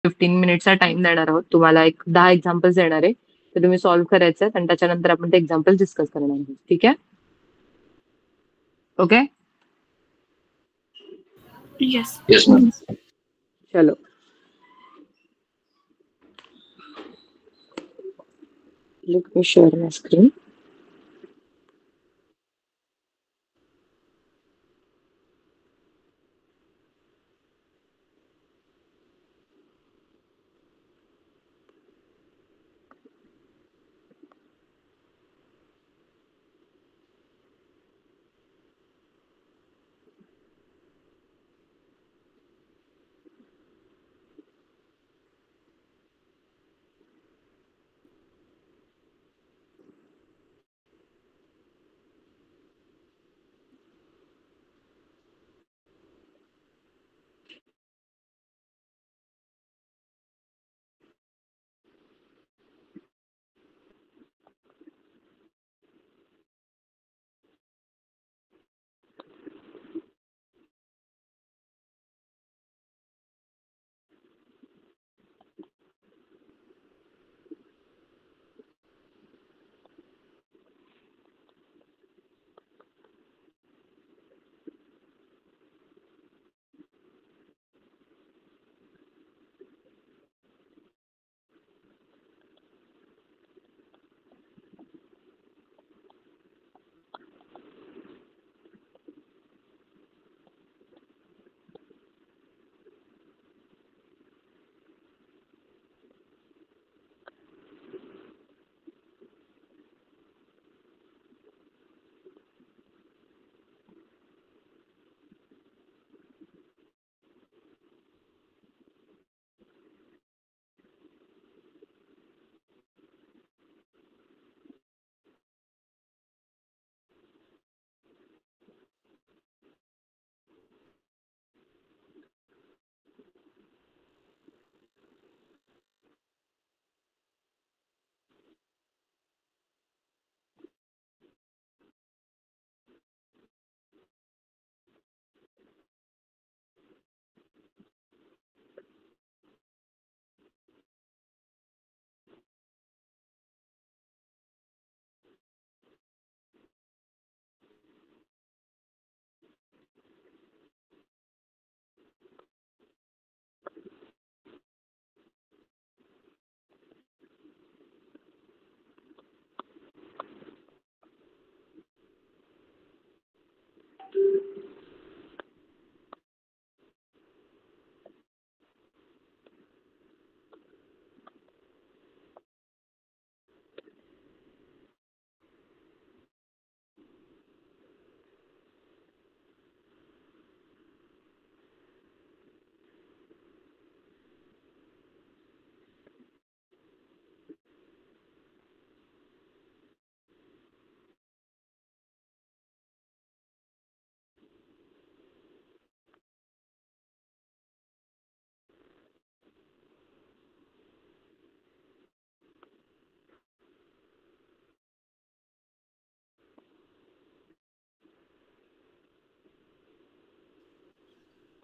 15 मिनिट्सचा time देणार आहोत. तुम्हाला एक 10 एक्झाम्पल्स देणार आहे. ते तुम्ही सॉल्व्ह करायचे आहेत आणि त्याच्यानंतर आपण ते एक्झाम्पल डिस्कस करणार आहोत. ठीक आहे? ओके? Yes. Yes, ma'am. चलो. Let me share my screen.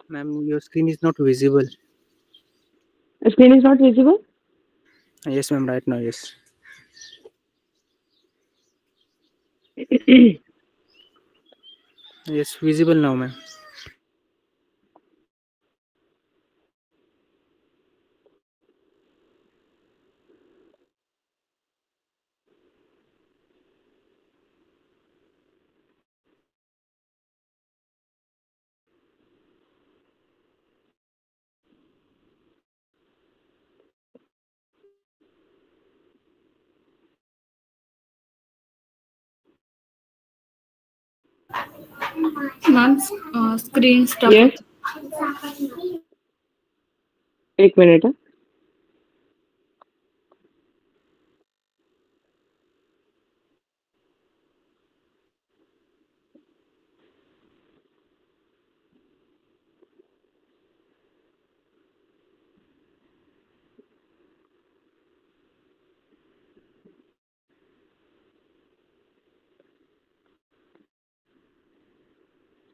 Ma'am, your screen is not visible. The screen is not visible? Yes, ma'am, right now, yes. Yes, visible now, ma'am. Ma'am, screen stuck. Yes. एक minute हा.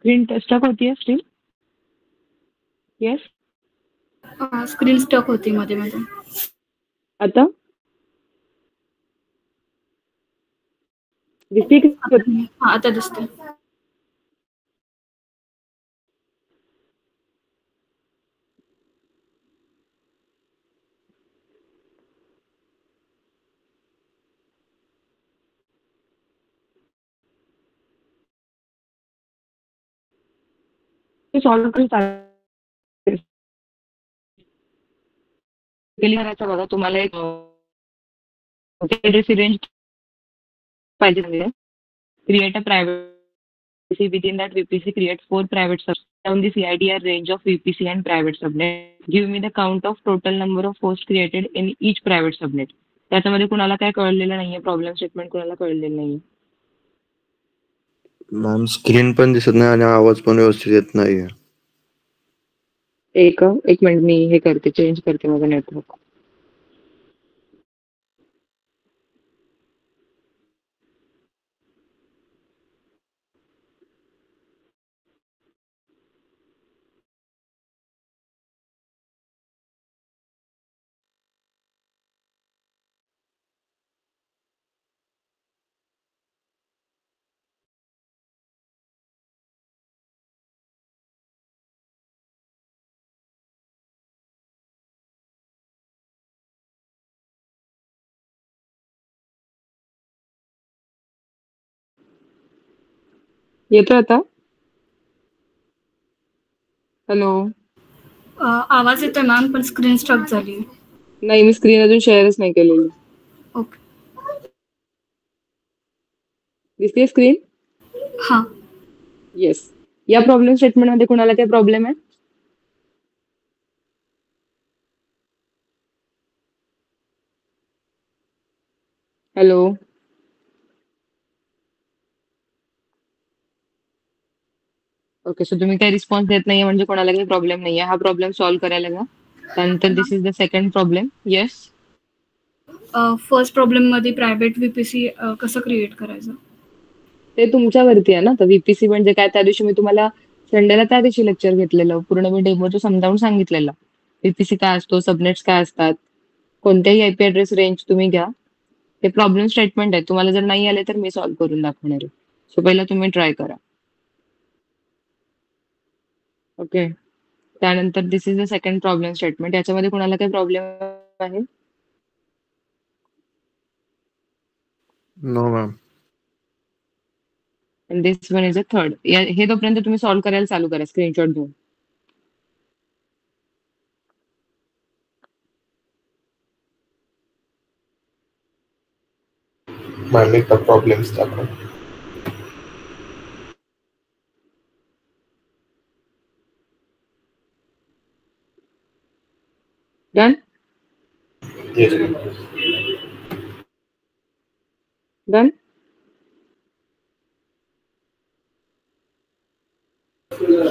Screen stuck होती है still? Yes. Screen stock होती मध्ये मध्ये. आता दिसते का? हा आता दिसते. सॉल्व्ह करून करायचं बघा. तुम्हाला एक रेंज पाहिजे. Create a privacy within that VPC. Create 4 private subnets. On the CIDR range of VPC and private subnet. Give me the count of total number of hosts created in each private subnet. त्याच्यामध्ये कुणाला काय कळलेलं नाहीये, problem statement कुणाला कळलेलं नाहीये. Ma'am screen पण दिसत नाही आणि आवाज पण व्यवस्थित येत नाहीये. एक मिनिट, मी हे करते, चेंज करते माझं नेटवर्क. येतोय आता? हॅलो. आवाज येतोय मॅम, पण स्क्रीन स्टॉक झाली. नाही, मी स्क्रीन अजून शेअरच नाही केलेली. ओके. दिसते स्क्रीन? हा. येस. या प्रॉब्लेम स्टेटमेंट मध्ये कुणाला काय प्रॉब्लेम आहे? हॅलो. ओके, सो तुम्ही काही रिस्पॉन्स देत नाहीये म्हणजे कोणाला काही प्रॉब्लेम नाहीये. हा प्रॉब्लेम सॉल्व्ह करायला का? त्यानंतर this is the second problem. Yes. First problem मध्ये प्रायव्हेट VPC कसं क्रिएट करायचं? ते तुमच्यावरती आहे ना. तर VPC म्हणजे काय, त्या दिवशी मी तुम्हाला संडेला त्या दिवशी लेक्चर घेतलेलं, पूर्ण मी डेमोचं समजावून सांगितलेलं. VPC काय असतो, सबनेट्स काय असतात, कोणत्याही IP ऍड्रेस रेंज तुम्ही घ्या. ते प्रॉब्लेम स्टेटमेंट आहे. तुम्हाला जर नाही आले तर मी सॉल्व्ह करून दाखवणार आहे. सो पहिला तुम्ही ट्राय करा. ओके. त्यानंतर this is the second problem statement. याच्यामध्ये कोणाला काही प्रॉब्लेम आहे? No ma'am. आणि this one is a third. हे तोपर्यंत तुम्ही सॉल्व्ह करायला चालू करा स्क्रीनशॉट घेऊन. मॅम एकदा प्रॉब्लेम्स दाखवा. Done. Yes done.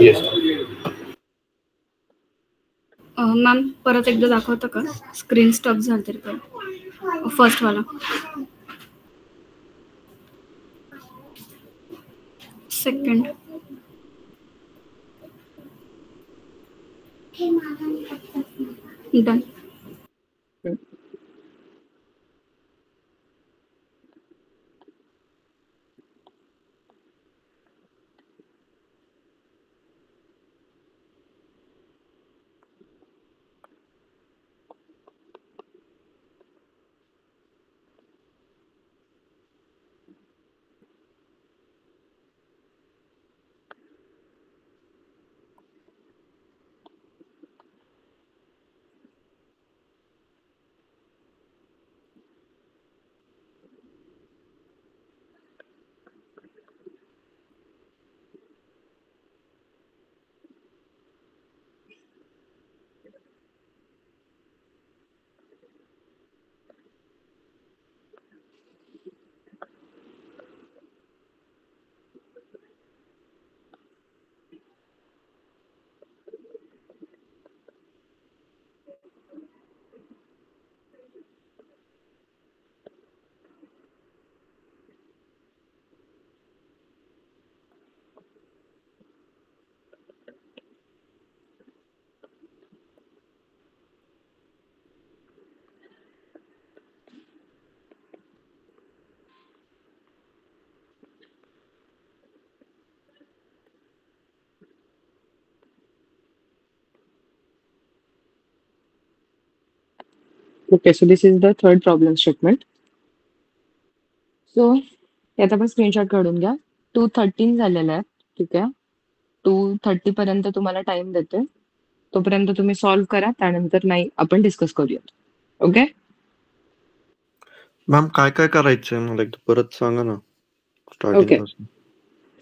Yes ma'am परत एकदा दाखवतं का? स्क्रीन स्टॉक झालं तरी पण. फर्स्ट वाला. Second. Done. Okay, so this is the third problem statement. So यात आपण स्क्रीनशॉट काढून घ्या. 2:13 झालेला आहे. ठीक आहे. 2:30 पर्यंत तुम्हाला टाइम देते. तोपर्यंत तुम्ही सॉल्व्ह करा. त्यानंतर नाही आपण डिस्कस करूयात. ओके. मॅम काय काय करायचंय मला एकदा परत सांगा ना स्टार्टिंग ओके. पासून.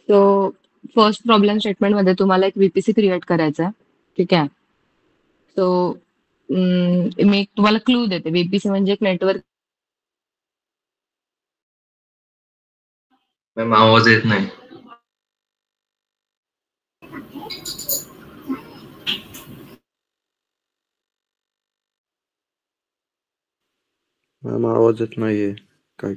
सो फर्स्ट प्रॉब्लेम स्टेटमेंट मध्ये तुम्हाला एक व्हीपीसी क्रिएट करायचा आहे. ठीक आहे. सो मी एक तुम्हाला क्लू देते. व्हीपीसी म्हणजे एक नेटवर्क. मॅम आवाज येत नाही. मॅम आवाज येत नाहीये काय.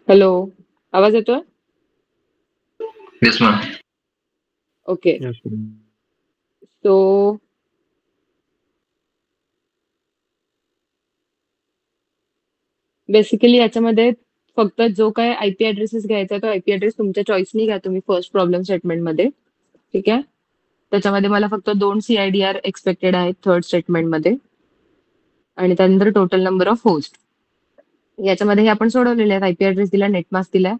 हॅलो, आवाज येतोय? Yes ma'am. Okay. Yes, ma'am. So basically याच्यामध्ये फक्त जो काय आयपी ऍड्रेसेस घ्यायचा तो आयपी ऍड्रेस तुमच्या चॉईसनी घ्या तुम्ही फर्स्ट प्रॉब्लेम स्टेटमेंट मध्ये. ठीक आहे. त्याच्यामध्ये मला फक्त 2 CIDR एक्सपेक्टेड आहेत थर्ड स्टेटमेंट मध्ये आणि त्यानंतर टोटल नंबर ऑफ होस्ट. याच्यामध्ये हे आपण सोडवलेले आहेत. आयपी ऍड्रेस दिला, नेट मास्क दिला.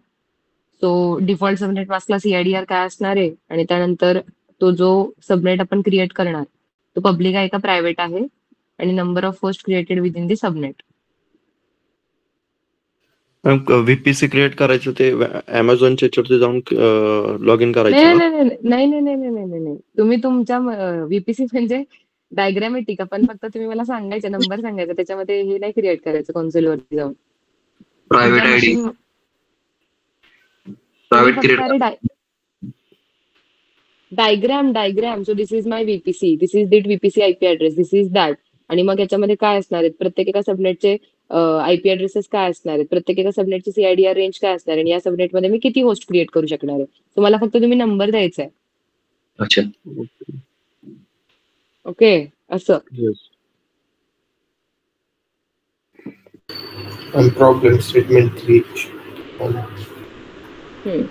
सो डिफॉल्ट सबनेट मास्कला CIDR काय असणार आहे आणि त्यानंतर तो जो सबनेट आपण क्रिएट करणार तो पब्लिक आहे का प्रायव्हेट आहे आणि number of host created within the subnet. Ma'am VPC create करायचं ते अमेझॉनच्या याच्यावरती जाऊन लॉग इन नाही करायचं का? नाही नाही नाही नाही नाही नाही नाही नाही. तुम्ही तुमच्या व्हीपीसी म्हणजे डायग्रामॅटिक का पण फक्त तुम्ही मला सांगायचे नंबर सांगायचा त्याच्यामध्ये हे नाही क्रिएट करायचं कॉन्सोलवरती जाऊन. प्रायव्हेट तुमच्या आयडी मशीन तुम्ही प्रायव्हेट फक्त क्रिएट. अरे diagram. So this is my VPC. This is the VPC IP address. This is that. आणि मग याच्यामध्ये काय असणार आहेत प्रत्येक एका सबनेटचे आयपी ऍड्रेसेस काय असणार आहेत प्रत्येक एका सबनेटची CIDR रेंज काय असणार आहे आणि या सबनेटमध्ये मी किती होस्ट क्रिएट करू शकणार आहे. तुम्हाला फक्त तुम्ही नंबर द्यायचा आहे. अच्छा. ओके असं. Yes. And problem statement 3. हम्म.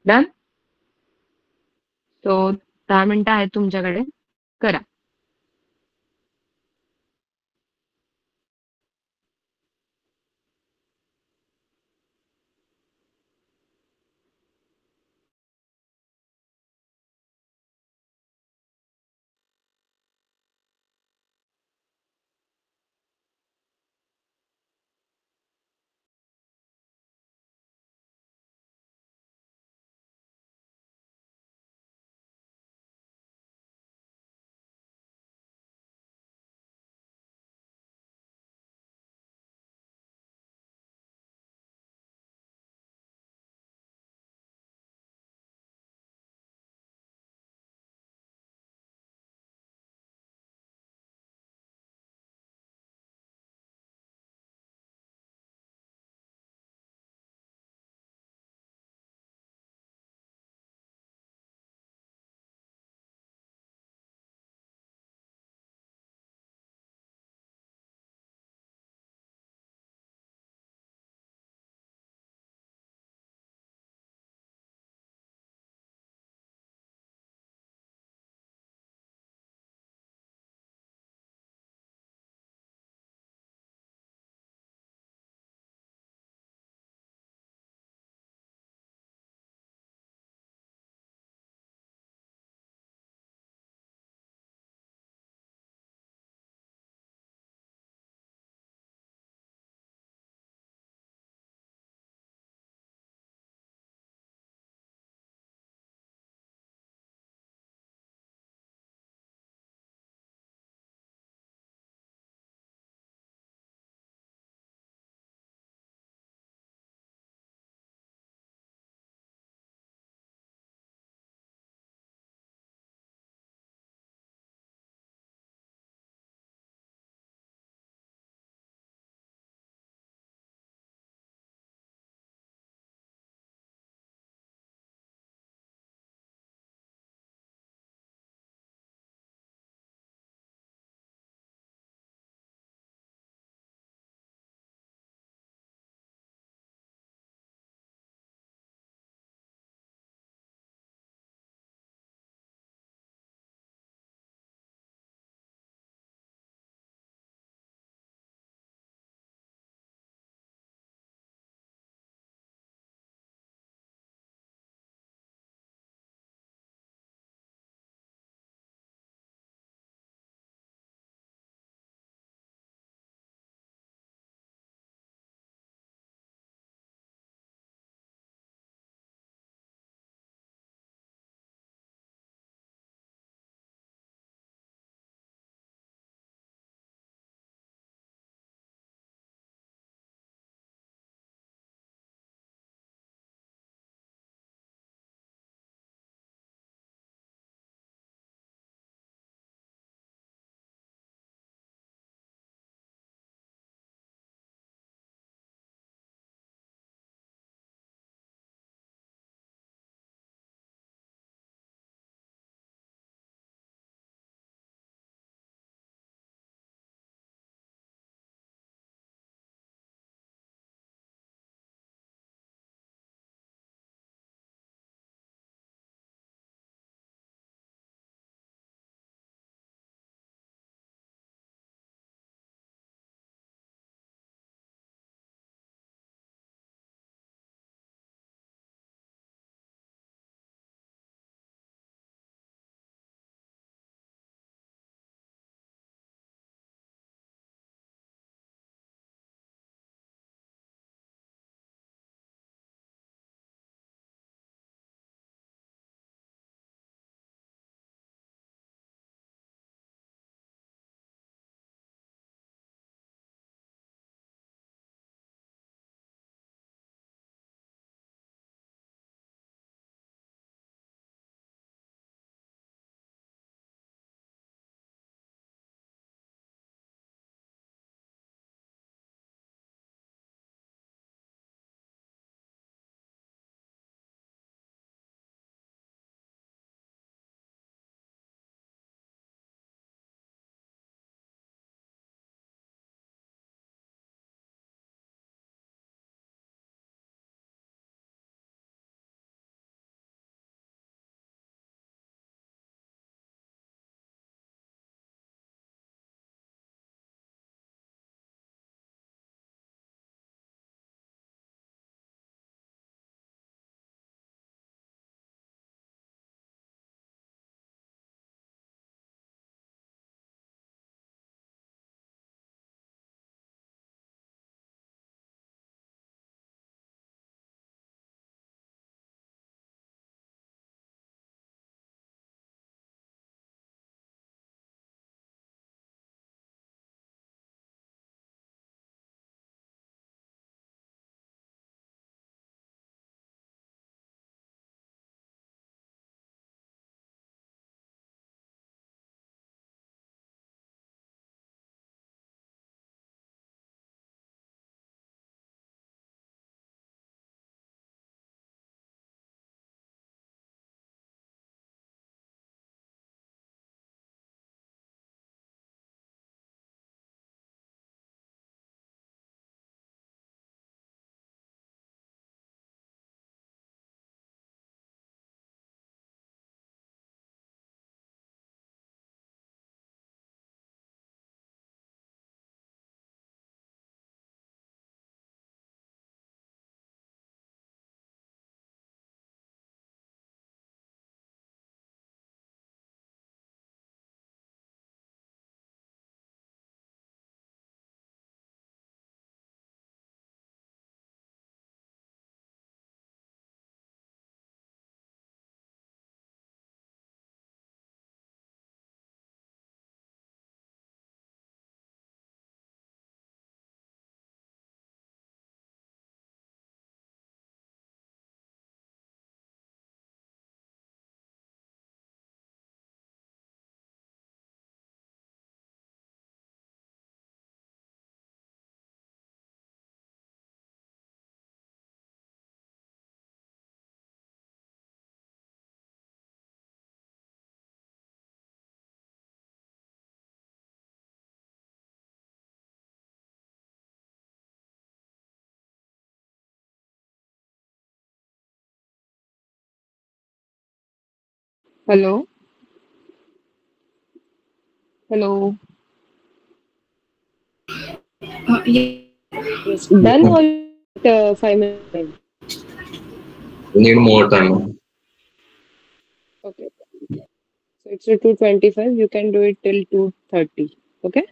डन. सो 10 मिनिटं आहेत तुमच्याकडे करा. Hello? Hello? Yeah. Yes. Done or 5 minutes? Need more time. Okay. So it's a 2:25. You can do it till 2:30. Okay?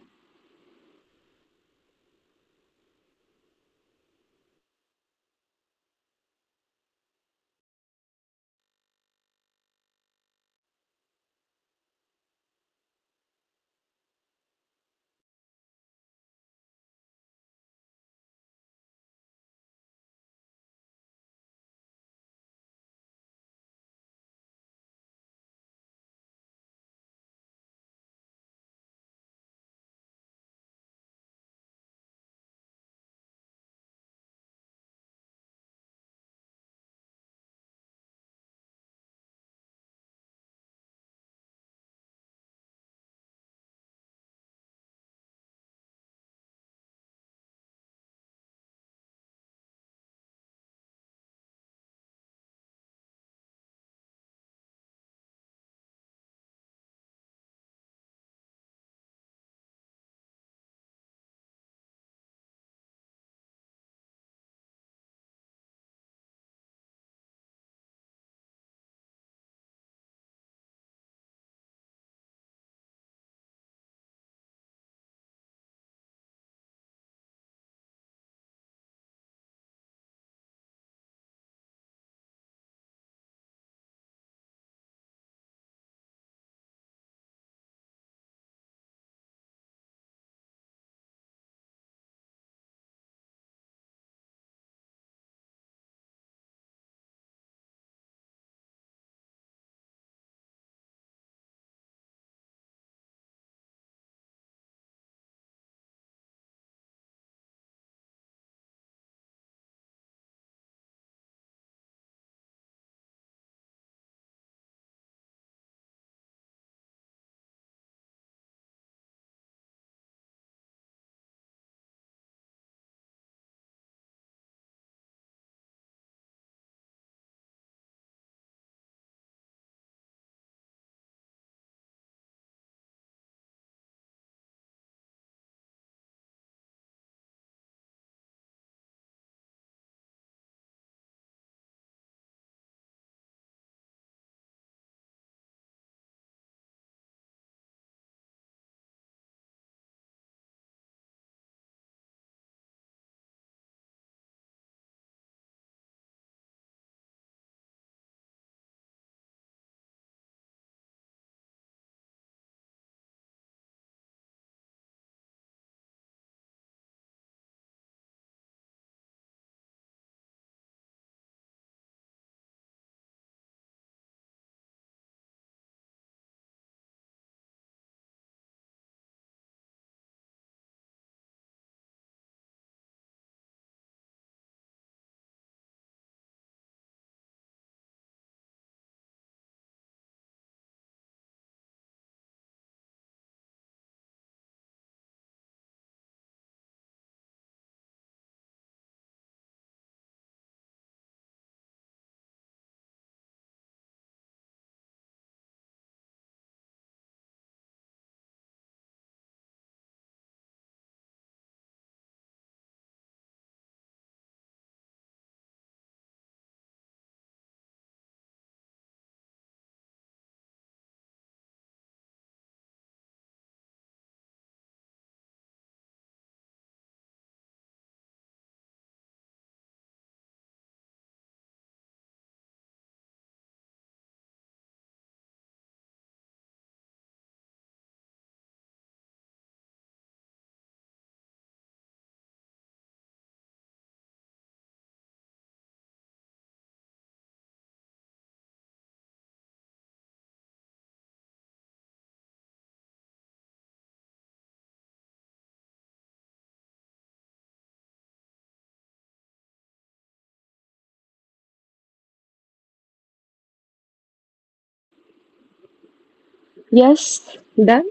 Yes. Done?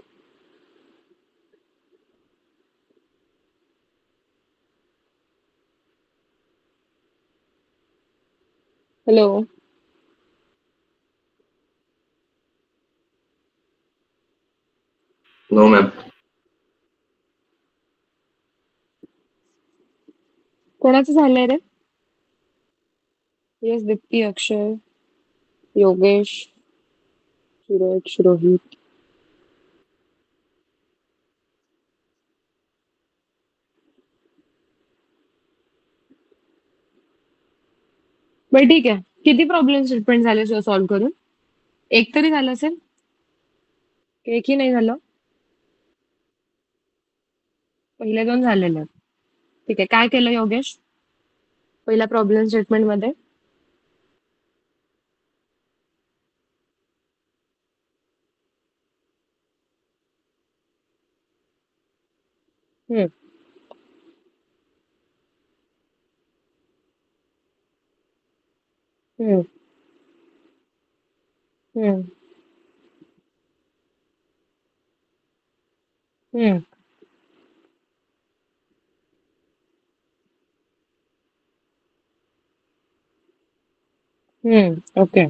Hello? No, ma'am. कोणाचं झालंय रे? Yes, Deepti, अक्षय, योगेश, सूरज, रोहित. बरं ठीक आहे. किती प्रॉब्लेम स्टेटमेंट झाले सॉल्व्ह करून? एक तरी झालं असेल? की एकही नाही झालं? पहिले 2 झालेले आहेत. ठीक आहे. काय केलं योगेश? पहिल्या प्रॉब्लेम स्टेटमेंट मध्ये? हम्म. हम्म. हम्म. हम्म. ओके.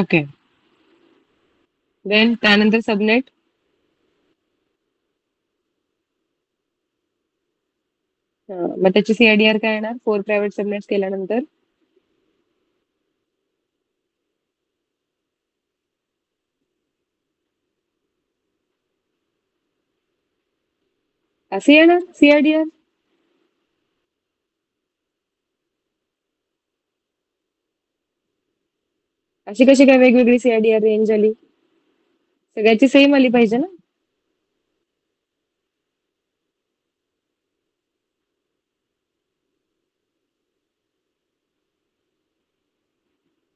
ओके. देन त्यानंतर सबनेट. मग त्याची CIDR काय येणार? 4 प्रायव्हेट सबनेट्स केल्यानंतर? असे येणार CIDR? अशी कशी काय वेगवेगळी CIDR रेंज आली? सगळ्याची सेम आली पाहिजे ना?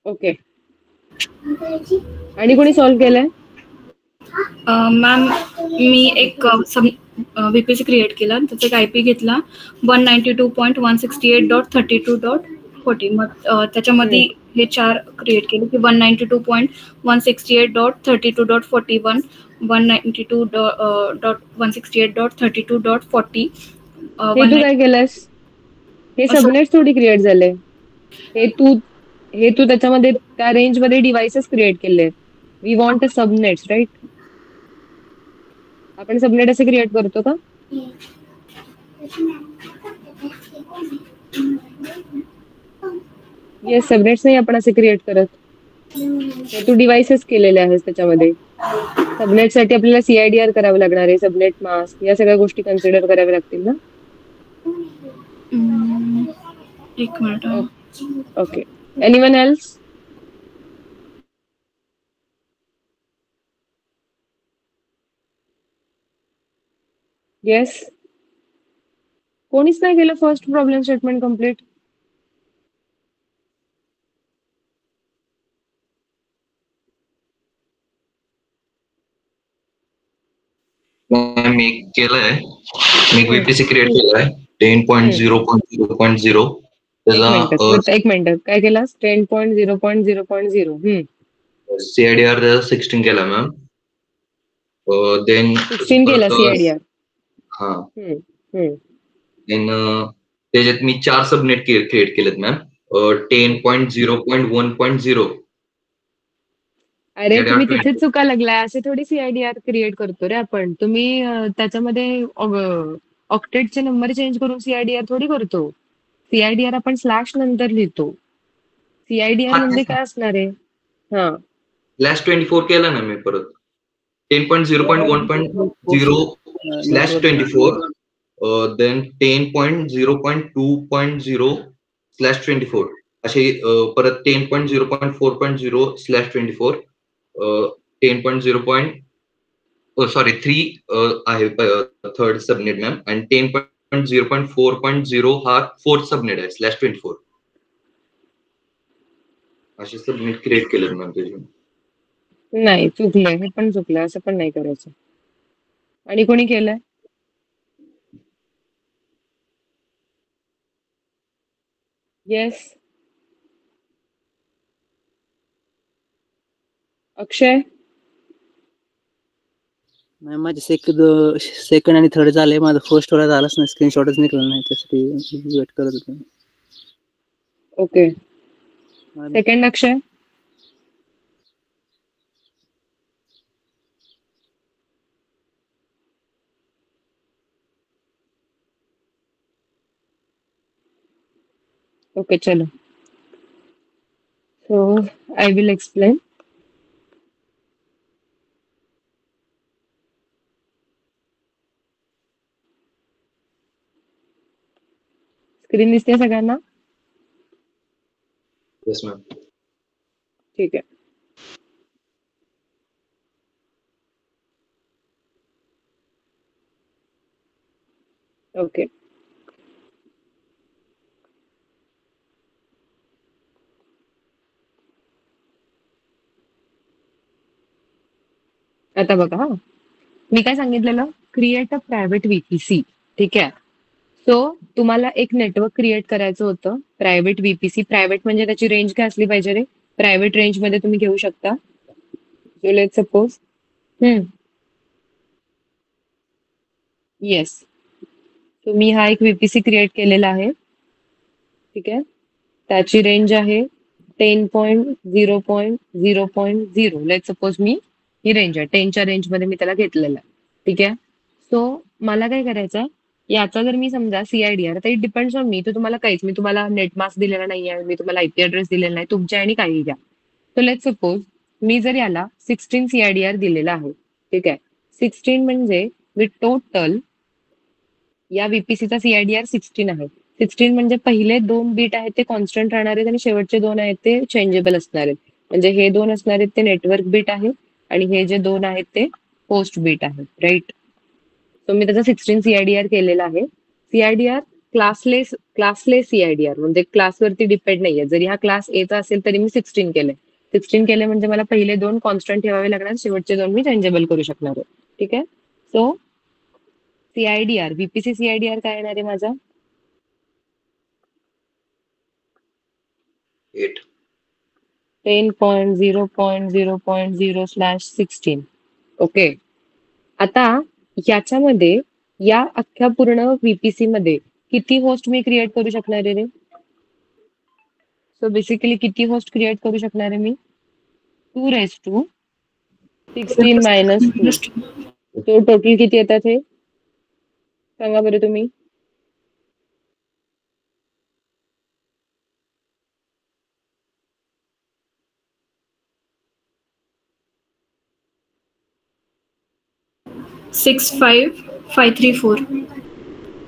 ओके. आणि कोणी सॉल्व्ह केलंय? मॅम मी एक VPC क्रिएट केला, त्याचा एक IP घेतला 192.168.32.40. मग त्याच्यामध्ये हे 4 क्रिएट केले की 192.168.32.41, 192.168.32.40. हे तू काय केलंस? हे सबनेट्स थोडी क्रिएट झाले. हे तू त्याच्यामध्ये त्या रेंज मध्ये डिव्हाइसेस क्रिएट केले. We want a subnets, right? आपण सबनेट असे क्रिएट करतो का? येस, सबनेट्स नाही आपण असे क्रिएट करत. हे तू डिव्हाइसेस केलेले आहेस त्याच्यामध्ये. सबनेट साठी आपल्याला CIDR करावं लागणार आहे, सबनेट मास्क, या सगळ्या गोष्टी कन्सिडर कराव्या लागतील ना? एक minute. Okay. Anyone else? Yes. कोणीच नाही केलं फर्स्ट प्रॉब्लेम स्टेटमेंट कम्प्लीट? मी केलंय. मी VPC क्रिएट केलाय 10.0.0.0. त्याचा एक मिनिट. काय केलास? 10.0.0.0. CIDR 16 केला मॅम. देन 16 केला CIDR. हा. देन त्याच्यात मी 4 सबनेट क्रिएट केलेत मॅम. 10.0.1.0. अरे तुम्ही तिथेच चुका लागलाय. असे थोडी CIDR क्रिएट करतो रे आपण. तुम्ही त्याच्यामध्ये ऑक्टेटचे नंबर चेंज करून CIDR थोडी करतो. CIDR आपण स्लॅश नंतर लिहितो. CIDR म्हणजे काय असणार आहे? हा. /24 केला ना मी परत. 10.0.1.0/24. देन 10.0.2.0/24. असे परत 10.0.4.0/24. 3 आहे थर्ड सबनेट मॅम. आणि 10.0.4.0 हा फोर्थ सबनेट आहे /24. असे सबनेट क्रिएट केलेत मॅम त्याचे. नाही, चुकलंय. हे पण चुकलंय. असं पण नाही करायचं. आणि कोणी केलंय? येस. अक्षय? मॅम माझे सेकंड आणि थर्ड झाले. माझं फर्स्ट वाला झालाच नाही. स्क्रीनशॉटच निघाला नाही. त्यासाठी वेट करत होतो. ओके. सेकंड अक्षय. ओके चलो. So I will explain. Screen दिसते सगळ्यांना? Yes ma'am. ठीक आहे. ओके. आता बघा हा, मी काय सांगितलेलं, क्रिएट अ प्रायव्हेट व्हीपीसी. ठीक आहे. सो तुम्हाला एक नेटवर्क क्रिएट करायचं होतं, प्रायव्हेट व्हीपीसी. प्रायव्हेट म्हणजे त्याची रेंज काय असली पाहिजे रे? प्रायव्हेट रेंज मध्ये तुम्ही घेऊ शकता. So let suppose yes, so मी हा एक व्हीपीसी क्रिएट केलेला आहे. ठीक आहे. त्याची रेंज आहे 10.0.0.0. लेट सपोज मी ही रेंज आहे 10च्या रेंजमध्ये मी त्याला घेतलेलं आहे. ठीक आहे. सो मला काय करायचं आहे, याचा जर मी समजा CIDR, तर इट डिपेंड्स ऑन मी. तो तुम्हाला काहीच, मी तुम्हाला नेट मास्क दिलेला नाही आहे, मी तुम्हाला IP ॲड्रेस दिलेला नाही, तुमच्या आणि काही द्या. सो लेट सपोज मी जर याला 16 CIDR दिलेला आहे. ठीक आहे. 16 म्हणजे मी टोटल या VPCचा CIDR 16 आहे. 16 म्हणजे पहिले 2 बीट आहेत ते कॉन्स्टंट राहणार आहेत आणि शेवटचे 2 आहेत ते चेंजेबल असणार आहेत. म्हणजे हे 2 असणार आहेत ते नेटवर्क बीट आहे आणि हे जे 2 आहेत ते होस्ट बीट आहेत. राईट. सो मी त्याचा 16 CIDR केलेला आहे. CIDR क्लासलेस CIDR, म्हणजे क्लासवरती डिपेंड नाहीये. जरी हा क्लास Aचा असेल तरी मी 16 केलंय. 16 केले म्हणजे मला पहिले 2 कॉन्स्टंट ठेवावे लागणार, शेवटचे 2 मी चेंजेबल करू शकणार आहे. ठीक आहे. सो CIDR, VPC CIDR काय येणार आहे माझा? 8. 10.0.0.0/16. ओके. आता याच्यामध्ये या अख्ख्या पूर्ण VPC मध्ये किती होस्ट मी क्रिएट करू शकणार आहे रे? सो बेसिकली किती होस्ट क्रिएट करू शकणार आहे मी? 2⁻16 - 2. तो टोटल किती येतात हे सांगा बरं तुम्ही. Six five five three four.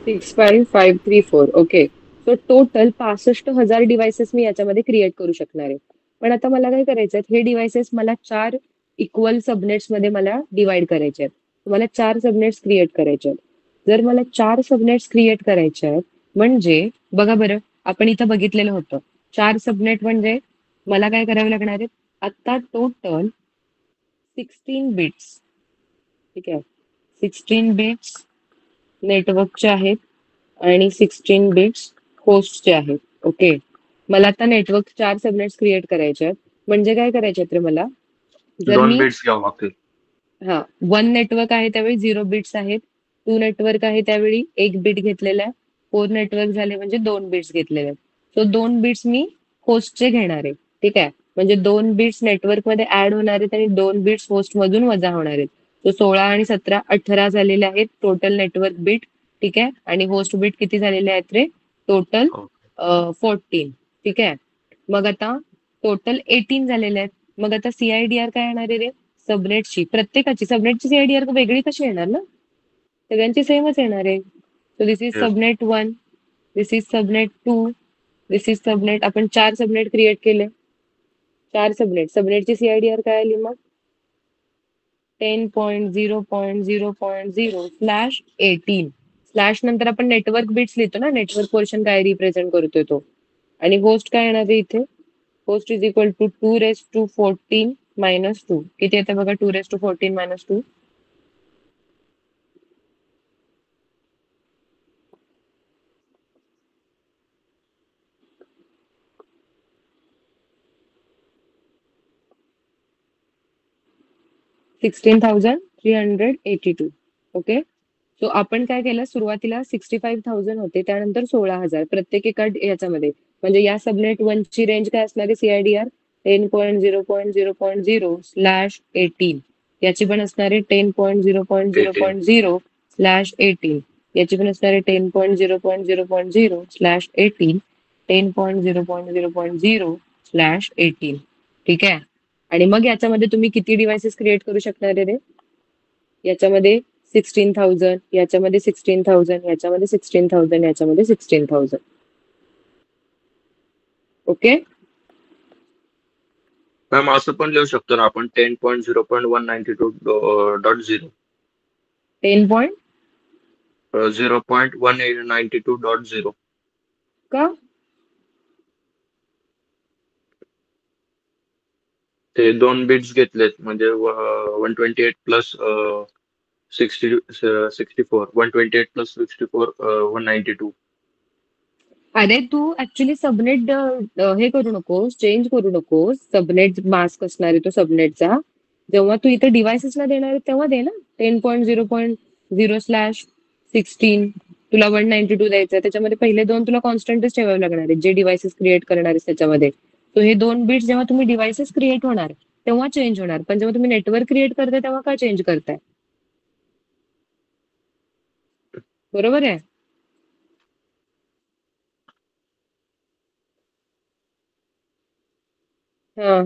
65534. Okay. So total 65,000 devices मी याच्यामध्ये क्रिएट करू शकणार आहे. पण आता मला काय करायचं आहे, हे डिव्हाइसेस मला 4 इक्वल सबनेट्स मध्ये मला डिवाइड करायचे आहेत. मला 4 सबनेट्स क्रिएट करायचे आहेत. जर मला 4 सबनेट्स क्रिएट करायचे आहेत म्हणजे बघा बरं, आपण इथं बघितलेलं होतं 4 सबनेट म्हणजे मला काय करावे लागणार आहेत, आता टोटल 16 बिट्स. ठीक आहे. 16 बिट्स नेटवर्कचे आहेत आणि 16 बिट्स होस्टचे आहेत. ओके. मला आता नेटवर्क 4 सबनेट्स क्रिएट करायचे आहेत. म्हणजे काय करायचे आहेत रे मला, जर 2 मी बिट्स घ्यावं लागतील. हा 1 नेटवर्क आहे त्यावेळी 0 बिट्स आहेत, 2 नेटवर्क आहे त्यावेळी 1 बिट घेतलेला आहे, 4 नेटवर्क झाले म्हणजे 2 बिट्स घेतलेले आहेत. सो 2 बिट्स मी होस्टचे घेणार आहे. ठीक आहे. म्हणजे 2 बिट्स नेटवर्क मध्ये ऍड होणार आहेत आणि 2 बिट्स होस्ट मधून वजा होणार आहेत. सो 16 आणि 17 18 झालेले आहेत टोटल नेटवर्क बीट. ठीक आहे. आणि होस्ट बीट किती झालेले आहेत रे? टोटल 14. ठीक आहे. मग आता टोटल 18 झालेले आहेत. मग आता CIDR काय येणार आहे रे? सबनेटची प्रत्येकाची सबनेटची CIDR वेगळी कशी येणार ना, सगळ्यांची सेमच येणार आहे. So this is Yes. Subnet 1, this is subnet 2, this is subnet. आपण 4 सबनेट क्रिएट केले. 4 सबनेटची CIDR काय आली मग? 10.0.0.0/18. स्लॅश नंतर आपण नेटवर्क बिट्स लिहितो ना, नेटवर्क पोर्शन काय रिप्रेझेंट करतोय तो. आणि होस्ट काय येणार आहे इथे? Host is equal to 2⁻14 - 2. किती येतं बघा 2⁻14 - 2? $16,382. ओके. सो आपण काय केलं, सुरुवातीला 65,000 होते, त्यानंतर 16,000 प्रत्येक एका याच्यामध्ये म्हणजे या सबनेट 1 ची रेंज काय असणार आहे CIDR 10.0.0.0/18. याची पण असणार आहे 10.0.0.0/18. याची पण असणार आहे 10.0.0.0/18. 10.0.0.0/18. ठीक आहे. आणि मग याच्यामध्ये तुम्ही किती डिव्हाइसेस क्रिएट करू शकणार आहे रे? याच्यामध्ये 16,000, याच्यामध्ये 16,000, याच्यामध्ये 16,000, याच्यामध्ये 16,000. ओके. मॅम असं पण लिहू शकतो ना आपण 10.0.192.0 10. 0.192.0 का? ते 2 बिट्स घेतलेत म्हणजे 128 प्लस 64 128 प्लस 64 192. अरे तू ऍक्च्युली सबनेट हे करू नकोस, चेंज करू नकोस. सबनेट मास्क असणार आहे तो सबनेटचा. जेव्हा तू इथे डिव्हाइसेसला देणार आहे तेव्हा दे ना 10.0.0/16. तुला 192 द्यायचं, त्याच्यामध्ये पहिले 2 तुला कॉन्स्टंटच ठेवावे लागणार आहे जे डिव्हाइसेस क्रिएट करणार आहेस त्याच्यामध्ये. तो हे 2 बिट्स जेव्हा तुम्ही डिव्हाइसेस क्रिएट होणार तेव्हा चेंज होणार, पण जेव्हा तुम्ही नेटवर्क क्रिएट करताय तेव्हा का चेंज करताय? बरोबर आहे. हा.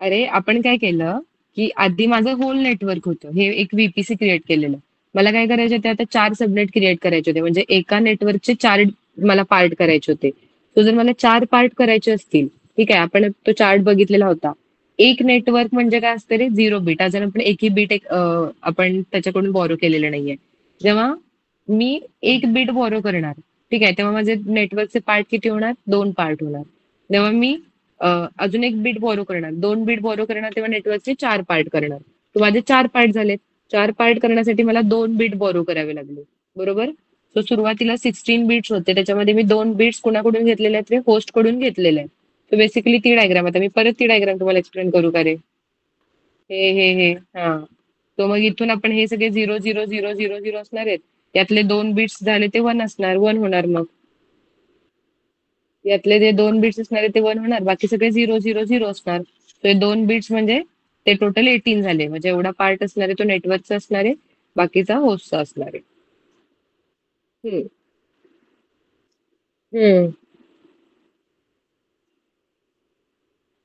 अरे आपण काय केलं की आधी माझं होल नेटवर्क होतं, हे एक VPC क्रिएट केलेलं. मला काय करायचे होते, आता 4 सबनेट क्रिएट करायचे होते, म्हणजे एका नेटवर्कचे 4 मला पार्ट करायचे होते. तो जर मला 4 पार्ट करायचे असतील, ठीक आहे, आपण तो चार्ट बघितलेला होता. एक नेटवर्क म्हणजे काय असतं रे? 0 बीट. अजून आपण एकही बीट आपण त्याच्याकडून बॉरो केलेलं नाहीये. जेव्हा मी 1 बीट बॉरो करणार, ठीक आहे, तेव्हा माझे नेटवर्कचे पार्ट किती होणार? 2 पार्ट होणार. जेव्हा मी अजून 1 बीट बॉरो करणार, 2 बीट बॉरो करणार, तेव्हा नेटवर्कचे 4 पार्ट करणार. तर माझे 4 पार्ट झाले. 4 पार्ट करण्यासाठी मला 2 बीट बॉरो करावे लागले. बरोबर. सो सुरुवातीला 16 बीट्स होते, त्याच्यामध्ये मी 2 बीट्स कुणाकडून घेतलेले आहेत? होस्ट कडून घेतलेले आहेत. सो बेसिकली ती डायग्राम, आता मी परत ती डायग्राम तुम्हाला एक्सप्लेन करू का रे? हे हा. तो मग इथून आपण हे सगळे 0 0 0 0 0 असणार आहेत. यातले 2 बीट्स झाले ते 1 असणार, 1 होणार. मग यातले जे 2 बीट्स असणार आहे ते 1 होणार, बाकी सगळे 0 0 0 असणार. तर 2 बीट्स म्हणजे ते टोटल 18 झाले. म्हणजे एवढा पार्ट असणार आहे तो नेटवर्कचा असणार आहे, बाकीचा होस्टचा असणार आहे. हम्म. हम्म.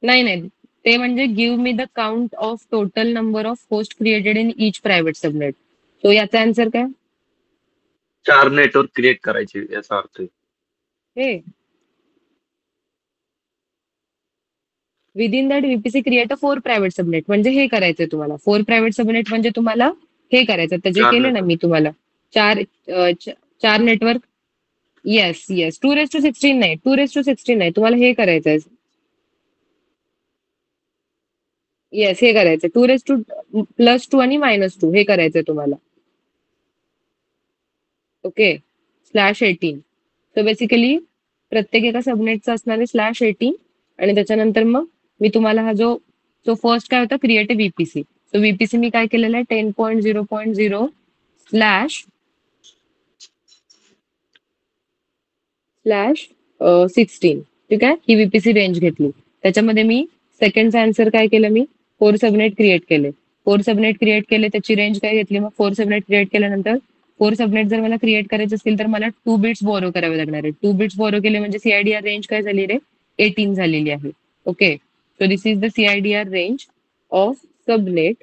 नाही नाही, ते म्हणजे give me the count of total number of host created in each private subnet. So याचा आन्सर काय? 4 नेटवर्क क्रिएट करायचे याचा अर्थ आहे. हे within that VPC create a 4 private subnet. म्हणजे हे करायचंय तुम्हाला. 4 प्रायव्हेट सबनेट म्हणजे तुम्हाला हे करायचं. त्याचे 4 केले ना network. मी तुम्हाला 4 नेटवर्क. Yes yes. 216 नाही, 216 नाही, तुम्हाला हे करायचंय. येस, हे करायचं 2+2 आणि -2 हे करायचंय तुम्हाला. ओके. /18. सो बेसिकली प्रत्येक एका सबनेटचा असणार आहे /18. आणि त्याच्यानंतर मग मी तुम्हाला हा जो फर्स्ट काय होता, क्रिएट VPC. सो VPC मी काय केलेलं आहे 10.0.0/16. ठीक आहे. ही VPC रेंज घेतली. त्याच्यामध्ये मी सेकंडचा आन्सर काय केलं, मी 4 सबनेट क्रिएट केले. 4 सबनेट क्रिएट केले, त्याची रेंज काय घेतली, मग 4 सबनेट क्रिएट केल्यानंतर 4 सबनेट जर मला क्रिएट करायचे असतील तर मला 2 बिट्स बॉरो करावे लागणार आहे. 2 बिट्स बॉरो केले म्हणजे CIDR रेंज काय झाली रे? 18 झालेली आहे. Okay. So this is the CIDR range of subnet.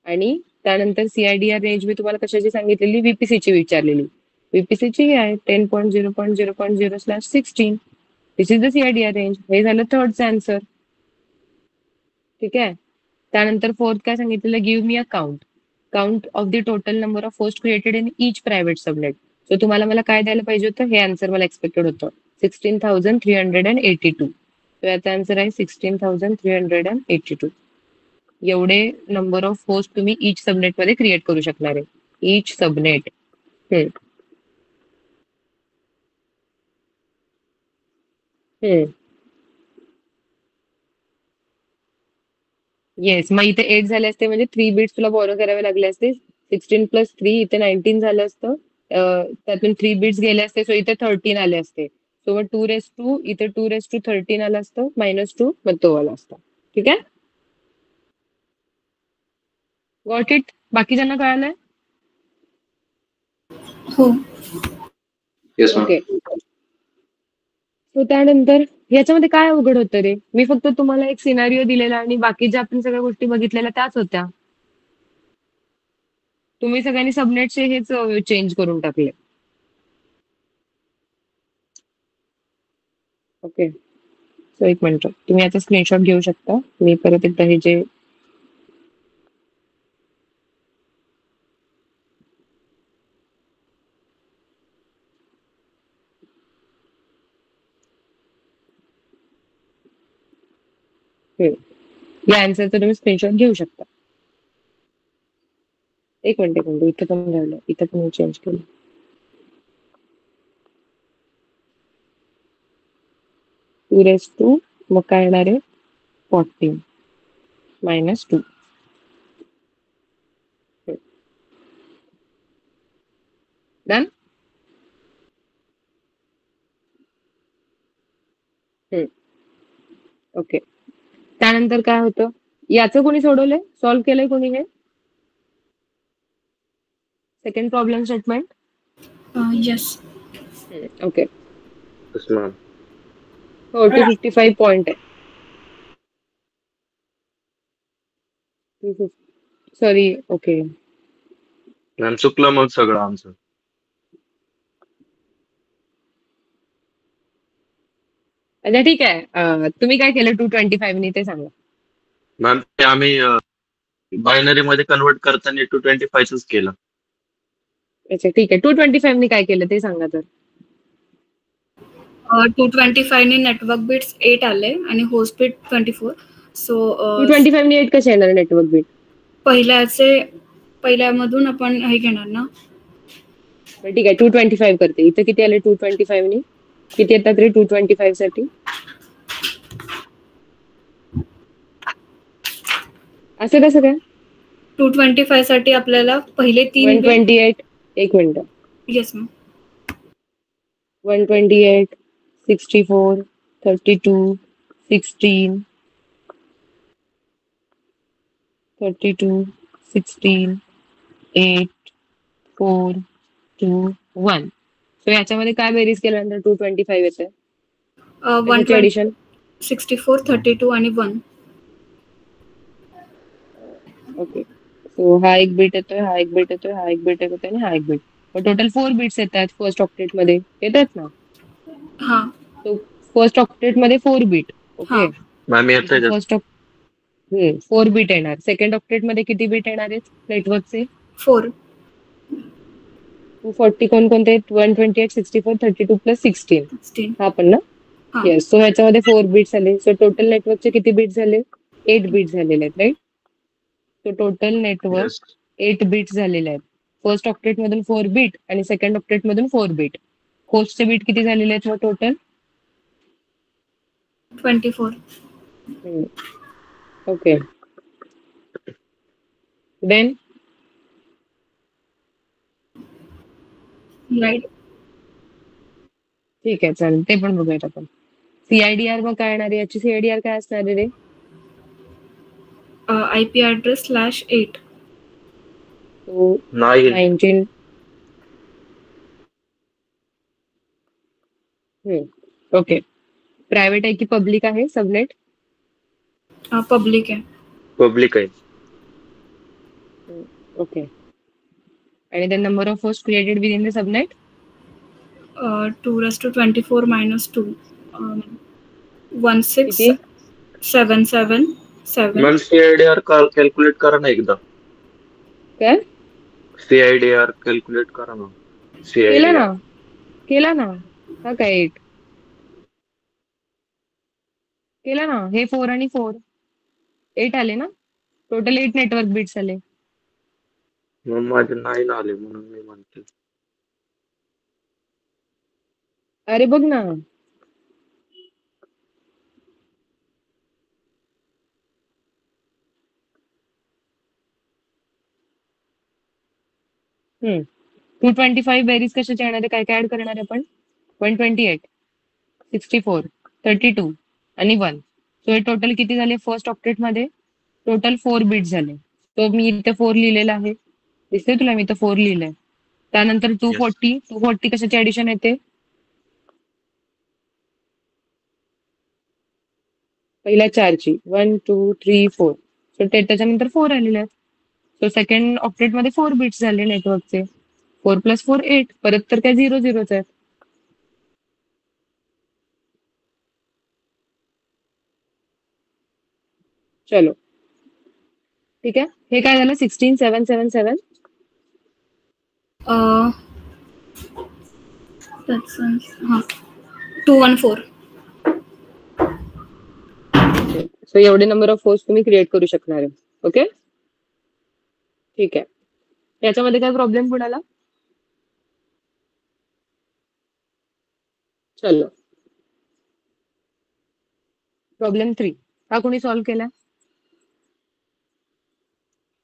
आणि त्यानंतर CIDR रेंज मी तुम्हाला कशाची सांगितलेली? VPC ची विचारलेली. VPC ची आहे 10.0.0.0/16. दिस इज द CIDR रेंज. हे झालं थर्डचं आन्सर. ठीक आहे. त्यानंतर फोर्थ काय सांगितलेलं? Give me a count of the total number of host created in each private subnet. So तुम्हाला मला काय द्यायला पाहिजे होतं? हे आन्सर मला एक्सपेक्टेड होतं 16,382. तर याचा आन्सर आहे 16,382. एवढे नंबर ऑफ होस्ट तुम्ही इच सबनेट मध्ये क्रिएट करू शकणार आहे. इच सबनेट. येस. मग इथे 8 झाले असते म्हणजे 3 बिट्स तुला बॉरो करावे लागले असते. 16 + 3 इथे 19 झालं असतं. त्यातून 3 बिट्स गेले असते, सो इथे 13 आले असते. सो मग 2 इथे 2 13 आलं असतं, -2 मग तो आला असता. ठीक आहे, गॉट इट? बाकीच्यांना कळालंय? हो. Yes ma'am. ओके. सो त्यानंतर याच्यामध्ये काय अवघड होतं रे? मी फक्त तुम्हाला एक सिनारिओ दिलेला आणि बाकी ज्या आपण सगळ्या गोष्टी बघितलेल्या त्याच होत्या. तुम्ही सगळ्यांनी सबनेटचे हेच चेंज करून टाकले. ओके, सो एक मिनिट, तुम्ही याचा स्क्रीनशॉट घेऊ शकता. मी परत एकदा हे जे या आन्सरचा तुम्ही स्क्रीनशॉट घेऊ शकता. एक मिनिट, इथं पण राहिलं, इथं पण चेंज केलं. -2 मग काय येणार आहे? 14 -2. डन. ओके, त्यानंतर काय होतं? याचं कोणी सोडवलंय? सॉल्व्ह केलंय कोणी हे second problem statement? Yes. Okay, yes ma'am. हो 255 पॉइंट आहे. Sorry, okay. मॅम चुकलं मग सगळं आमचं. अच्छा ठीक आहे. तुम्ही काय केलं 225 नी ते सांगा. मॅम ते आम्ही बायनरी मध्ये कन्वर्ट करताना 225च केलं. अच्छा ठीक आहे, 225 नी काय केलं ते सांगा तर. 225 ने नेटवर्क बिट्स 8 आले आणि होस्ट बिट 24. सो 225 नी 8 कसे येणार नेटवर्क बिट? पहिल्यामधून आपण हे घेणार ना. ठीक आहे, 225 करते. इथं किती आले 225 नी? किती येतात रे 225 साठी? असं कसं काय? 225 साठी आपल्याला पहिले 3 बिट. 128, एक मिनिट. Yes ma'am. 128, 64, 32, 16, 32, 16, 8, 4, 2, 1. सो याच्यामध्ये काय बेरीज केल्यानंतर 225 येते? 120, ऍडिशन 64, 32 आणि 1. ओके, सो हा एक बीट येतोय, हा एक बीट येतोय, हा एक बीट येतोय आणि हा एक बीट. टोटल 4 बिट्स येतात फर्स्ट ऑक्टेट मध्ये, येतात ना? हा. तो फर्स्ट ऑक्टेट मध्ये 4 बीट. ओके, हा. मॅम येतंय त्यात. फर्स्ट 4 बीट येणार. सेकंड ऑक्टेट मध्ये किती बीट येणार आहेत नेटवर्कचे? 4. 240 कोणकोणते आहेत? 128, 64, 32 प्लस 16. 16. हा पण ना? हा. येस, सो ह्याच्यामध्ये 4 बीट झाले. सो टोटल नेटवर्कचे किती बीट झाले? 8 बीट झालेले आहेत, right? So total network Yes. 8 bit झालेले आहेत. फर्स्ट ऑक्टेट मधून 4 बीट आणि सेकंड ऑक्टेट मधून 4 बीट. होस्टचे बीट किती झालेले आहेत मग टोटल? 24. Okay, then right. ठीक आहे, चालेल, ते पण बघूयात आपण. सीआयडीआर मग काय येणार आहे? याची सीआयडीआर काय असणार आहे रे? IP address /8. तो नाही 19. ओके, प्रायव्हेट आहे की पब्लिक आहे सबनेट? पब्लिक आहे. पब्लिक आहे. ओके, आणि the number of host created with in the subnet? 2^24 - 2. किती? 16777. मॅम सीआयडीआर कॅल्क्युलेट करा ना एकदा. काय सीआयडीआर कॅल्क्युलेट करा ना. केला सीआयडीआर ना? केला ना? हा काय 8 केला ना? हे 4 आणि 4 8 आले ना? टोटल 8 नेटवर्क बिट्स आले. मग माझे 9 आले म्हणून मी म्हणते. अरे बघ ना, 225 बेरीज कशाची येणार आहे? काय काय ऍड करणार आहे आपण? 128, 64, 32 आणि 1. सो हे टोटल किती झाले फर्स्ट ऑक्टेट मध्ये? टोटल 4 बिट झाले. तो मी इथे 4 लिहिलेला आहे. दिसतंय तुला? मी इथे 4 लिहिलंय. त्यानंतर 240 कशाची ऍडिशन येते? पहिल्या 4ची 1 2 3 4. सो त्याच्यानंतर 4 आलेले आहेत. सो सेकंड ऑक्टेट मध्ये 4 बिट्स झाले नेटवर्कचे. 4 + 4 8. परत तर काय 0 0च आहेत. चलो ठीक आहे. हे काय झालं? 16777. हा 214. सो एवढे नंबर ऑफ होस्ट तुम्ही क्रिएट करू शकणार आहे. ओके ठीक आहे. याच्यामध्ये काय प्रॉब्लेम कुणाला? चलो प्रॉब्लेम 3 हा कोणी सॉल्व्ह केला?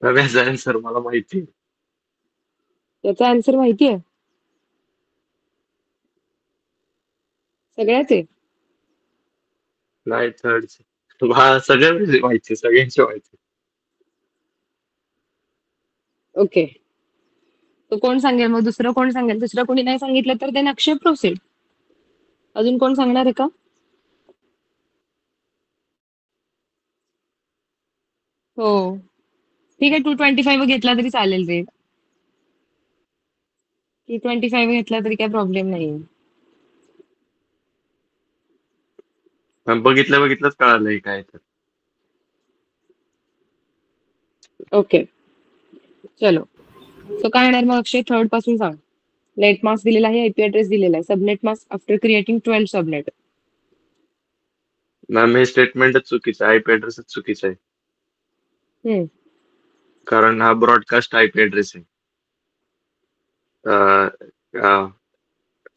सर मला माहिती. याचा आन्सर माहिती आहे सगळ्याच आहे? नाही थर्ड. सगळ्यांची माहिती. ओके तो कोण सांगेल मग? दुसरं कोण सांगेल? दुसरं कोणी नाही सांगितलं तर ते अक्षय प्रोसीड. अजून कोण सांगणार आहे का? हो ठीक आहे. 225 घेतला तरी चालेल रे. 225 घेतला तरी काही प्रॉब्लेम नाही. बघितलंच कळालंय काय तर. ओके चलो. सो काय येणार मग अक्षय? थर्ड पासून सांग. नेट मास्क दिलेला आहे, आयपी ऍड्रेस दिलेला आहे. Subnet mask after creating 12 subnet. Ma'am हे स्टेटमेंटच चुकीचं आहे. आयपी ऍड्रेसच चुकीचा आहे. कारण हा ब्रॉडकास्ट आयपी ऍड्रेस आहे.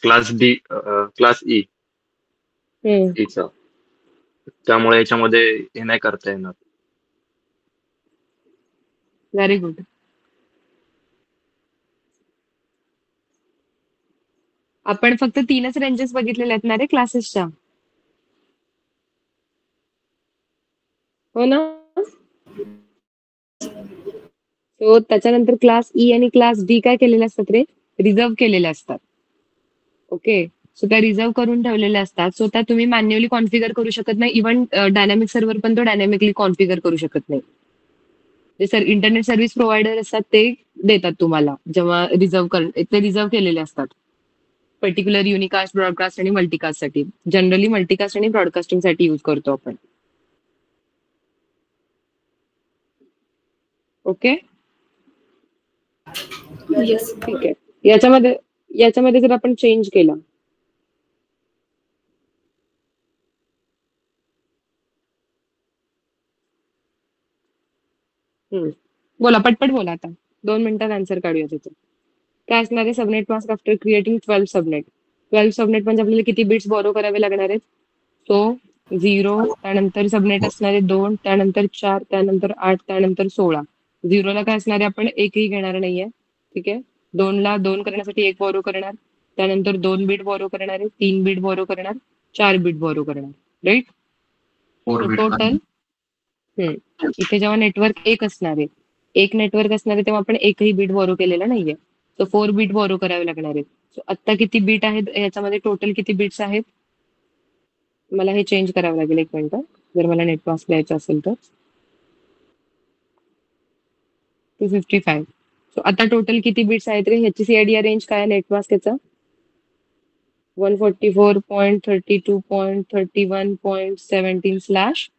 Class D class Icha. त्यामुळे याच्यामध्ये हे नाही करता येणार. Very good. आपण फक्त 3च रेंजेस बघितलेले आहेत ना रे क्लासेसच्या? हो ना? सो त्याच्यानंतर क्लास ई आणि क्लास डी काय केलेले असतात रे? रिझर्व केलेले असतात. ओके सो त्या रिझर्व करून ठेवलेल्या असतात. सो त्या तुम्ही मॅन्युअली कॉन्फिगर करू शकत नाही. इव्हन डायनॅमिक सर्व्हर पण तो डायनॅमिकली कॉन्फिगर करू शकत नाही. जे सर इंटरनेट सर्व्हिस प्रोव्हायडर असतात ते देतात तुम्हाला जेव्हा ते रिझर्व केलेले असतात. पर्टिक्युलर युनिकास्ट, ब्रॉडकास्ट आणि मल्टीकास्ट साठी. जनरली मल्टीकास्ट आणि ब्रॉडकास्टिंग साठी युज करतो आपण. Okay yes. ठीक आहे. याच्यामध्ये जर आपण चेंज केला बोला पटपट बोला. आता 2 मिनिटात आन्सर काढूया त्याचं. काय असणार आहे? Subnet mask after creating 12 subnet. 12 subnet म्हणजे आपल्याला किती बिट्स बोरो करावे लागणार आहेत? सो 0 त्यानंतर सबनेट असणारे 2 त्यानंतर 4 त्यानंतर 8 त्यानंतर 16. 0ला काय असणार आहे? आपण एकही घेणार नाहीये. ठीक आहे. 2ला 2 करण्यासाठी 1 बोरो करणार. त्यानंतर 2 बीट बोरो करणार आहे. 3 बीट बोरो करणार. 4 बीट बोरो करणार. राईट? 4 बिट. टोटल इथे जेव्हा नेटवर्क एक असणार आहे, एक नेटवर्क असणार आहे तेव्हा आपण एकही बीट बोरो केलेला नाहीये. सो 4 बीट बोरो करावे लागणार आहेत. सो आता किती बीट आहेत याच्यामध्ये? टोटल किती बीट्स आहेत? मला हे चेंज करावं लागेल 1 मिनिट. जर मला नेट मास्क लिहायचं असेल तर 255. सो आता टोटल किती बिट्स आहेत रे? ह्याची सीआयडीआर रेंज काय नेट मास्क याचा? 144.32.31.17/9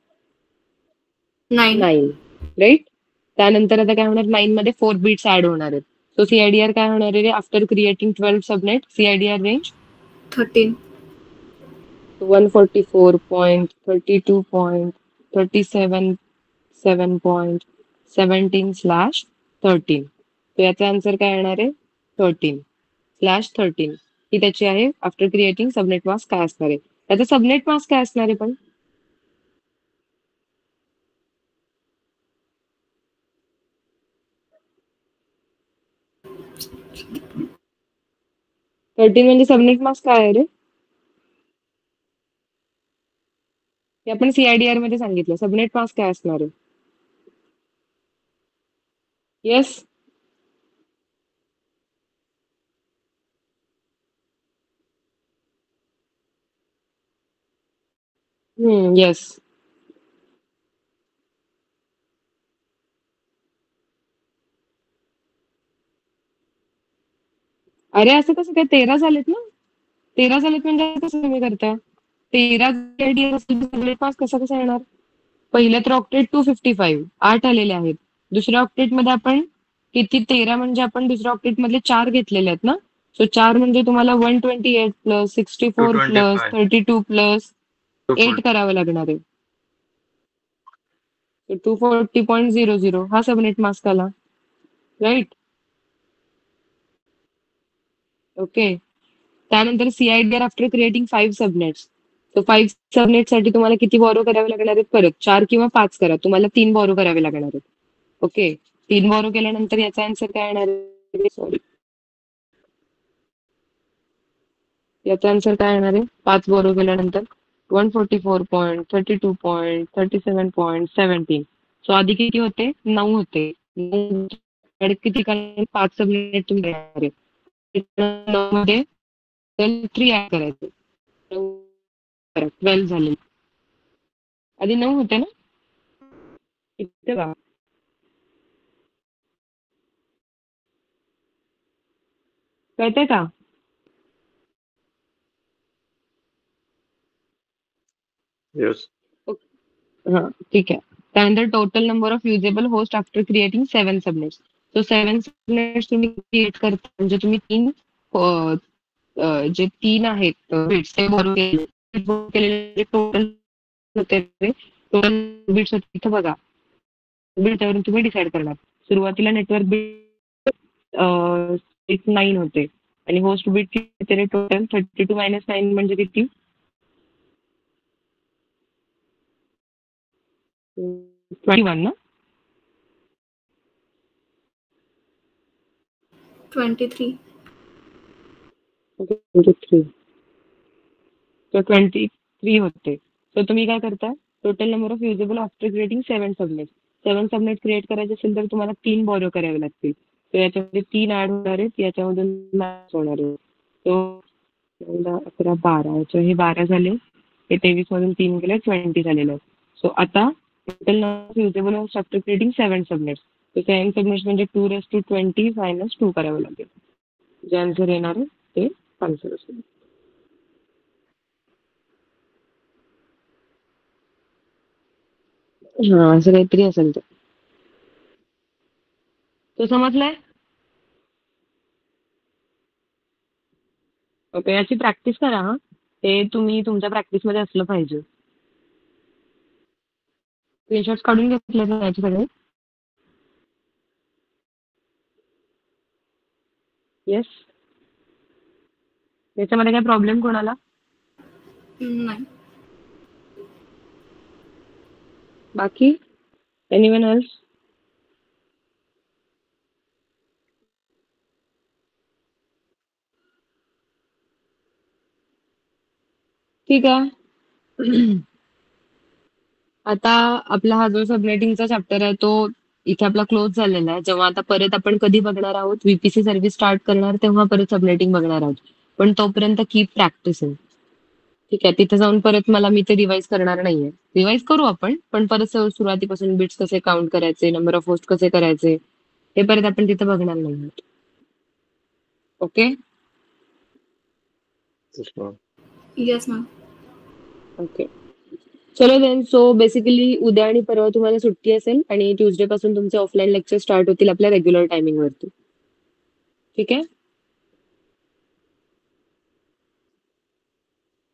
9. राईट? त्यानंतर आता काय होणार? 9 मध्ये 4 बिट्स ऍड होणार आहेत. सो सीआयडीआर काय होणार आहे? After creating 12 subnet CIDR range 13. 144.32.37.17/13. तर याचा आन्सर काय येणार आहे? 13/13 ही त्याची आहे. आफ्टर क्रिएटिंग सबनेट मास्क काय असणार आहे? त्याचा सबनेट मास्क काय असणार आहे पण? 13 म्हणजे सबनेट मार्क्स काय आहे रे? हे आपण CIDR मध्ये सांगितलं. सबनेट मार्क्स काय असणार आहे? येस. येस. अरे असं कसं काय? 13 झालेत ना? 13 झालेत म्हणजे कसं तुम्ही करता? 13 CIDR असतील तर सबनेट मार्क्स कसा येणार? पहिल्या तर ऑक्टेट 255 8 आलेले आहेत. दुसऱ्या ऑक्टेट मध्ये आपण किती 13 म्हणजे आपण दुसऱ्या ऑक्टेट मधले 4 घेतलेले आहेत ना. सो 4 म्हणजे तुम्हाला 128 प्लस 64 प्लस 225 32 प्लस 8 240 करावं लागणार आहे. 240.00 हा सबनेट मार्क्स आला. राईट. ओके. त्यानंतर CIDR आफ्टर क्रिएटिंग 5 सबनेट्स. तो 5 सबनेट साठी तुम्हाला किती बॉरो करावे लागणार आहेत? परत 4 किंवा 5 करा. तुम्हाला 3 बॉरो करावे लागणार आहेत. ओके. 3 बॉरो केल्यानंतर याचा आन्सर काय येणार आहे? सॉरी, याचा आन्सर काय येणार आहे? 5 बॉरो केल्यानंतर 144.32.37.17. सो आधी किती होते? 9 होते. 9 किती करायचे? 5 सबनेट तुम्ही घेणार आहे. 9 मध्ये 3 ऍड करायचे. 12 झाले. आधी 9 होते ना? इथे बघा. कळतंय का? येस. हां, ठीक आहे. त्यानंतर total number of usable host after creating 7 subnets. So 7 subnets तुम्ही क्रिएट करता म्हणजे तुम्ही 3 जे 3 आहेत बिट्स ते बरोबर केलेले टोटल होते. टोटल बिट्स होते इथं बघा. बिटवरून तुम्ही डिसाईड करणार. सुरुवातीला नेटवर्क बिट 9 होते आणि होस्ट बिट किती रे टोटल? 32 मायनस 9 म्हणजे किती? 21 ना? 23. ओके, 23. तर 23 होते. तर तुम्ही काय करता? Total number of usable after creating 7 subnet. 7 subnet create करायचे असेल तर तुम्हाला 3 बॉरो करावे लागतील. तर याच्यामध्ये 3 ऍड होणार आहेत. याच्यामधून मॅच होणार आहे. तो 11, 12 याच्या हे 12 झाले. हे 23 मधून 3 गेले 20 झालेले आहेत. सो आता total number of usable after creating 7 subnets. तर 7 सबनेट्स म्हणजे 2⁻20 मायनस 2 करावं लागेल. जे आन्सर येणार आहे ते आन्सर असेल. हा असं काहीतरी असेल ते. तो समजलाय? ओके, याची प्रॅक्टिस करा हा. ते तुम्ही तुमच्या प्रॅक्टिसमध्ये असलं पाहिजे. स्क्रीनशॉट्स काढून घेतले ना याचे सगळे? येस. याच्यामध्ये काय प्रॉब्लेम कोणाला? नाही. बाकी एनीवन एल्स? ठीक आहे. आता आपला हा जो सबनेटिंगचा चॅप्टर आहे तो इथे आपला क्लोज झालेला आहे. जेव्हा आता परत आपण कधी बघणार आहोत, VPC सर्व्हिस स्टार्ट करणार तेव्हा परत सबनेटिंग बघणार आहोत. पण तोपर्यंत कीप प्रॅक्टिसिंग. ठीक आहे. तिथे जाऊन परत मी ते रिवाइज करणार नाहीये. रिवाइज करू आपण, पण परत सुरुवातीपासून बिट्स कसे काउंट करायचे, नंबर ऑफ होस्ट कसे करायचे, हे परत आपण तिथे बघणार नाही. ओके. Yes ma'am. ओके. चलो देन. सो बेसिकली उद्या आणि परवा तुम्हाला सुट्टी असेल आणि ट्युजडे पासून तुमचे ऑफलाईन लेक्चर स्टार्ट होतील आपल्या रेग्युलर टायमिंग वरती. ठीक आहे.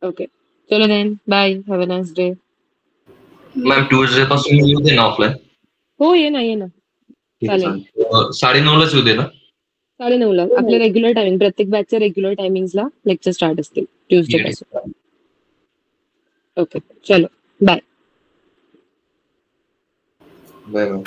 ओके. चलो then. Bye. Have a nice day. Ma'am Tuesday पासून येऊ दे ना ऑफलाईन? हो, ये ना. चालेल. 9:30लाच येऊ दे ना? 9:30ला आपल्या रेग्युलर टायमिंग, प्रत्येक बॅचच्या रेग्युलर टायमिंगला लेक्चर स्टार्ट असतील ट्युजडे पासून. ओके. चलो बाय. Bye ma'am.